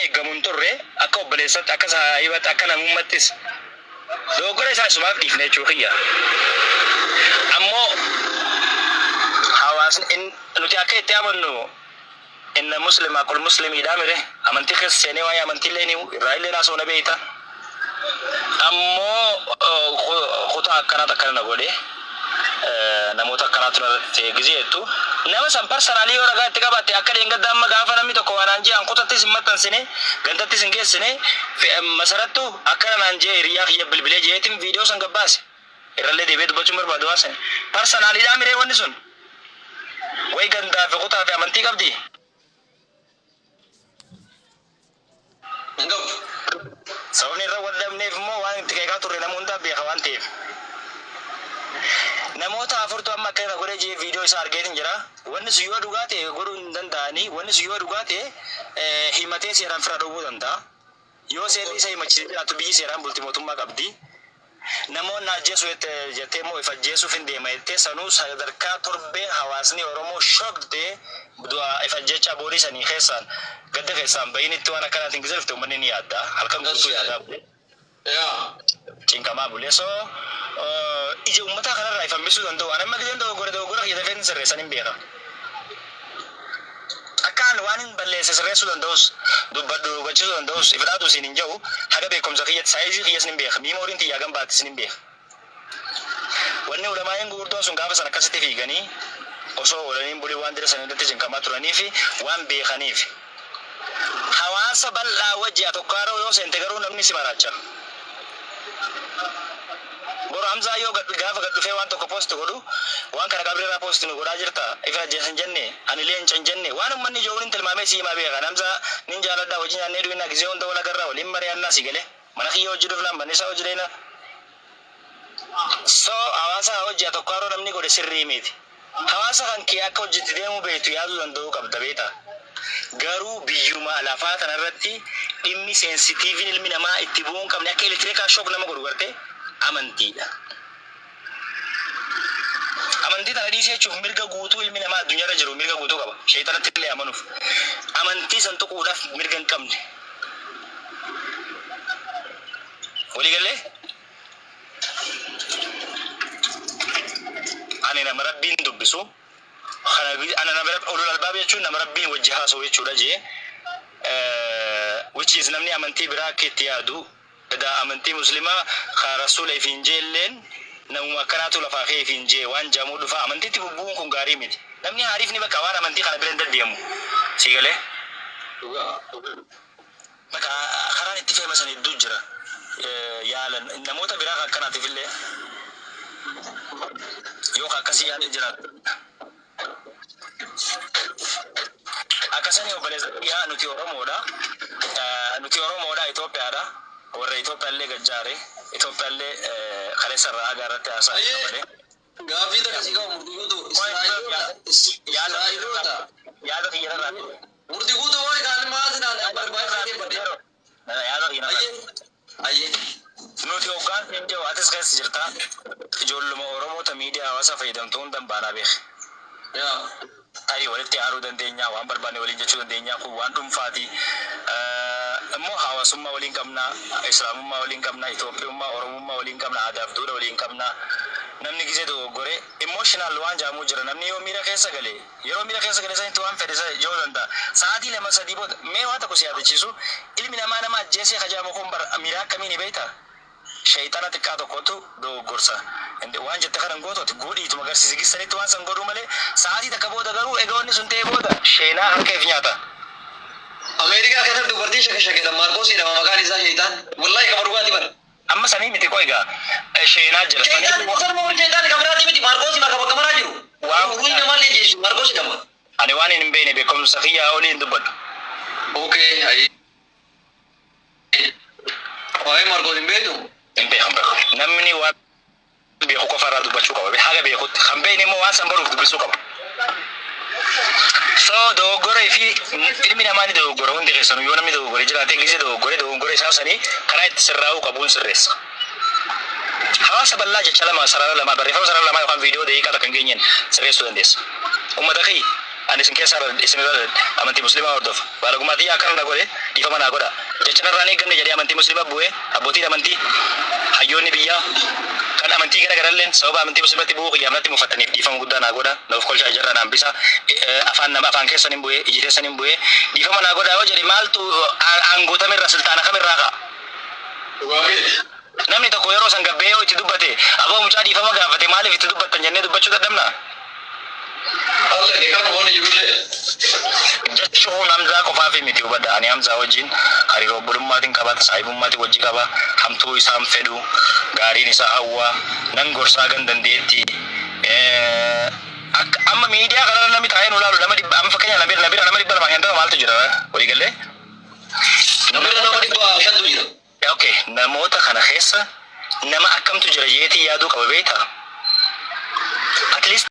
eeggamuun turre akka obboleessatti akka saayibatti akka namummattis dogoggora isaa sumaaf dhiifne jechuudha kiyya. Ammoo hawaasni nuti akka itti amannu inna muslima kul muslimiidha mire amantii keessa seenee waa'ee amantiillee ni irraa naasoo na beeyta. Ammoo kutaa akkanaa akkana na godhe namoota akkanaatu narratti gizeettu nama san personally yoo ragaatti qabatte akka leengadda amma gaafa namni tokko waan anjee an kutattis hin maxxansine gandattis hin geessine masarattu akkana naan jee hiriyaa kiyya bilbilee jeetiin viidiyoo san gabbaase irrallee deebee dubbachuun barbaadu waan san personally dhaa miree wanni sun way gandaa fi kutaa fi amantii qabdi. Sababni irra waldhabneef immoo waan itti keekaa turre nama hundaa beeka waan ta'eef. Namoota afurtu amma akkana godhee jee viidiyoo isaa argeetiin jira. Wanni sun yoo dhugaa ta'e godhuu hin danda'anii. Wanni sun yoo dhugaa ta'e himatee seeraan fira dhowwuu danda'a. Yoo seerri isa himachiisee jiraatu biyyi seeraan bulti mootummaa qabdi. Namoonni ajjeesu jettee immoo if ajjeesuuf hin deema jettee sanuu sadarkaa torbee hawaasni Oromoo shoogdee if ajjechaa boorii sanii keessaan gadda keessaan bayinitti waan akkanaatiin gizirfte uummanni ni yaadda. Halkan guutuu yaadaa bule. Cinqamaa bule. So ija uummataa kanarraa if hambisuu danda'u. Ani amma gizeen dogoggora kiyya dafeen sirreessan hin beeka. Akkaan waan hin balleesse sirreessuu danda'us dubbadhu hubachiisuu danda'us ifiraatu isin hin jiru haga beekumsa kiyyatti saayizii kiyyas hin beeka miimooriin xiyyaa gan baattis hin beeka. Wanni ulamaa'een gurguddoon sun gaafa san akkasitti fiiganii osoo oolaniin bulii waan dira san irratti cinqamaa turanii fi waan beekaniif. Hawaasa bal'aa wajjii tokkaaroo yoo seente garuu namni si maraacha. Boro Hamzaa yoo gaafa gad dhufee waan tokko post godhu waan kana qabreeraa post nu godhaa jirta ifa ajjeesan jenne ani leencan jenne waan ummanni ijoolleen tilmaamee si himaa beekan Hamzaa nin jaaladhaa hojii nyaannee duwinaa gizee hunda wal agarraa waliin mari'annaa si gale mana kiyya hojii dhufnaan manni isaa hojii deena. So hawaasa hojii tokkaaroo namni godhe sirrii miti. Hawaasa kan kee akka hojiitti deemuu beektu yaaduu danda'uu qabda beeta. Garuu biyyuma lafaa tanarratti dhimmi sensitiiviin ilmi namaa itti bu'uu hin qabne akka elektiriikaa shook nama godhu gartee amantiidha. Amantii tana dhiisee jechuuf mirga guutuu ilmi namaa addunyaarra jiru mirga guutuu qaba. Sheetanatti illee amanuuf. Amantii san tuquudhaaf mirga hin qabne. Walii galee? Ani nama rabbiin dubbisu. Ana nama ulul albaab jechuun nama rabbiin wajji haasa'u jechuudha jee. Which is namni amantii biraa akka itti yaadu. Da amantii muslimaa kan rasuula ifiin jeelleen namuma akkanaatu lafaa kee ifiin jee waan jaamuu dhufa amantiitti bubbuun kun gaarii miti. Namni haariif ni bakka waan amantii kana bira hin deddeemu. Si galee? Bakka karaan itti fe'aman hedduu jira. Yaalan namoota biraa akkanaatiif illee yoo akkasii yaadni jiraatu. Akkasanii obboleessa yaa nuti Oromoodha. Nuti Oromoodha Itoophiyaadha. Warra Itoophiyaa illee gajjaare Itoophiyaa illee kaleessa irraa agaarratti haasaa qabale. Gaafii takasii qabu murtii guutuu yaada kiyya irraa murtii guutuu wayi kan maatinaan barbaachisaa badee yaada kiyya nuti hoggaan hin jiru atis keessa jirta ijoolluma Oromoota miidiyaa hawaasaa fayyadamtuu hundaan baanaa beeka. Tarii walitti haaruu dandeenya waan barbaanne waliin jechuu dandeenya kun waan dhuunfaati. Ammoo hawaasummaa waliin qabna, islaamummaa waliin qabna, Itoophiyummaa, Oromummaa waliin qabna, aadaa fi duudhaa waliin qabna. Namni gizee dogoggore emotional waan jaamuu jira. Namni yoo miira keessa gale yeroo miira keessa gale sanitti waan fedhe isa ijoo danda'a. Sa'aatii lama sadii booda mee waan tokko si yaadachiisu ilmi namaa nama ajjeesee kajaamu kun miira akkamiin beekta? Shayitaana xiqqaa tokkotu dogoggorsa. Waan jette kanan gootooti godhiituma agarsiisi gisanitti waan san godhuu malee sa'aatii takka booda garuu egaa wanni sun ta'ee booda sheenaa harkeef nyaata. Amerikaa keessatti dubartii shakashakeedha Maarkoos jedhama maqaan isaa Shayitaan. Wallaahi qaba dhugaati bara. Amma sanii miti koo egaa sheenaa jira. Shayitaan gosa nama Shayitaan kabiraati miti Maarkoos bakka bakka maraa jiru. Waan ruuyi namallee jeesu Maarkoos jedhama. Ani waan hin beekne beekumsa kiyyaa olii hin dubbadhu. Okay, ayi. Waa'ee Maarkoos hin beektu? Hin beeku. Namni waan beeku qofarraa dubbachuu qaba. Haga beekutti kan beekne immoo waan san baruuf dubbisuu qaba. So dogoggora fi ilmi namaa ni dogoggora hundi keessanuu yoo namni dogoggore jiraate gizee dogoggore isaa sanii karaa itti sirraa'uu qabuun sirreessa. Hawaasa bal'aa jecha lama sarara lama barreeffama sarara lama yookaan viidiyoo daqiiqaa takka hin geenyeen sirreessuu dandeessa. Uummata kiyya Ani isin keessa isin amantii musliimaa hordofa. Baalagumaatii akka na godhe dhiifama naa godha. Jecha narraan eegganne jedhee amantii musliimaa bu'ee abbootiin amantii hayyoonni biyyaa kan amantii garagaralleen sababa amantii musliimatti bu'uu qiyyaamatti mufataniif dhiifama guddaa naa godha. Nuuf kolchaa jirra naan bisa afaan keessan hin bu'ee iji keessan hin bu'ee dhiifama naa godha yoo jedhe maaltu aangootame irraa sultaana kamirraa ka'a. Namni tokko yeroo san gabbee yoo itti dubbate aboo mucaa dhiifama gaafate maaliif itti dubbattan jennee dubbachuu dadhabna. Jechuun Hamzaa qofaaf miti hubadha. Ani Hamzaa wajjin hariiroo obbolummaatiin qaba, saahibummaatiin wajji qaba, hamtuu isaan fedhu, gaariin isaa hawwa, nan gorsaa gan dandeetti. Amma miidiyaa kana namni taa'ee nu laalu nama dhibba amma fakkeenya nama dhibba lama shantamaa maaltu jira walii galee? Nama dhibba shantu jira. Okay, namoota kana keessa nama akkamtu jira jeetii yaaduu qaba beektaa? At least